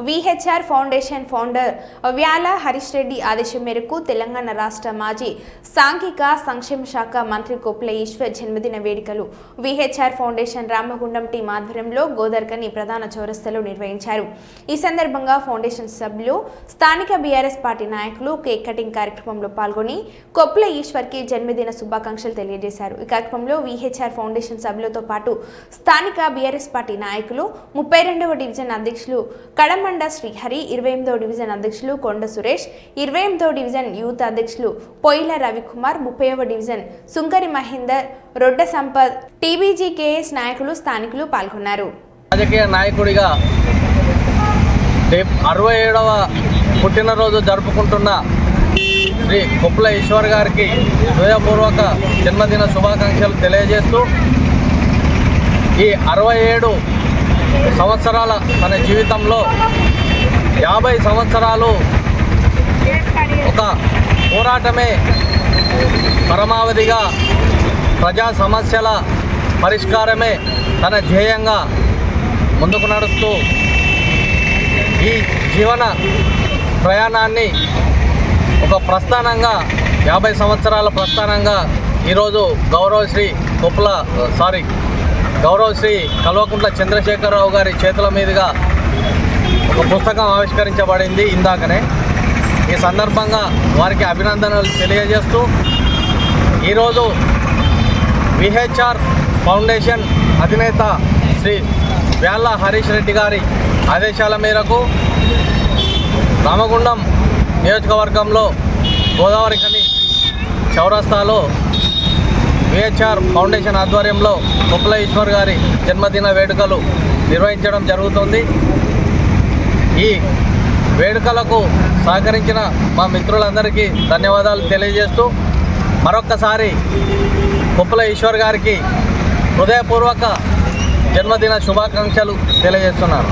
VHR foundation founder Vyala Harish Reddy ఆదేశం మేరకు తెలంగాణ రాష్ట్ర మాజీ సాంఘిక సంక్షేమ శాఖ మంత్రి కొప్పుల ఈశ్వర్ జన్మదిన వేడుకలు విహెచ్ఆర్ ఫౌండేషన్ రామగుండం టీం ఆధ్వర్యంలో గోదర్కని ప్రధాన చౌరస్తాలో నిర్వహించారు. ఈ సందర్భంగా ఫౌండేషన్ సభ్యులు, స్థానిక బీఆర్ఎస్ పార్టీ నాయకులు కేక్ కటింగ్ కార్యక్రమంలో పాల్గొని కొప్పుల ఈశ్వర్కి జన్మదిన శుభాకాంక్షలు తెలియజేశారు. ఈ కార్యక్రమంలో విహెచ్ఆర్ ఫౌండేషన్ సభ్యులతో పాటు స్థానిక బీఆర్ఎస్ పార్టీ నాయకులు, 32వ డివిజన్ అధ్యక్షులు కడమండ శ్రీహరి, 28వ డివిజన్ అధ్యక్షులు కొండ సురేష్, 28వ డివిజన్ యూత్ అధ్యక్షులు పొయిల రవికుమార్, 30వ డివిజన్ సుంకరి మహేందర్, రొడ్డ సంపత్, టీబీజీకేఎస్ నాయకులు, స్థానికులు పాల్గొన్నారు. రాజకీయ నాయకుడిగా 67వ పుట్టినరోజు జరుపుకుంటున్న శ్రీ కొప్పుల ఈశ్వర్ గారికి హృదయపూర్వక జన్మదిన శుభాకాంక్షలు తెలియజేస్తూ, ఈ 67 సంవత్సరాల తన జీవితంలో 50 సంవత్సరాలు ఒక పోరాటమే పరమావధిగా, ప్రజా సమస్యల పరిష్కారమే తన ధ్యేయంగా ముందుకు నడుస్తూ ఈ జీవన ప్రయాణాన్ని ఒక ప్రస్థానంగా, 50 సంవత్సరాల ప్రస్థానంగా ఈరోజు గౌరవశ్రీ కల్వకుంట్ల చంద్రశేఖరరావు గారి చేతుల మీదుగా ఒక పుస్తకం ఆవిష్కరించబడింది ఇందాకనే. ఈ సందర్భంగా వారికి అభినందనలు తెలియజేస్తూ, ఈరోజు విహెచ్ఆర్ ఫౌండేషన్ అధినేత శ్రీ వ్యాల హరీష్ రెడ్డి గారి ఆదేశాల మేరకు రామగుండం నియోజకవర్గంలో గోదావరికని చౌరస్తాలో విహెచ్ఆర్ ఫౌండేషన్ ఆధ్వర్యంలో కొప్పుల ఈశ్వర్ గారి జన్మదిన వేడుకలు నిర్వహించడం జరుగుతుంది. ఈ వేడుకలకు సహకరించిన మా మిత్రులందరికీ ధన్యవాదాలు తెలియజేస్తూ, మరొక్కసారి కొప్పుల ఈశ్వర్ గారికి హృదయపూర్వక జన్మదిన శుభాకాంక్షలు తెలియజేస్తున్నారు.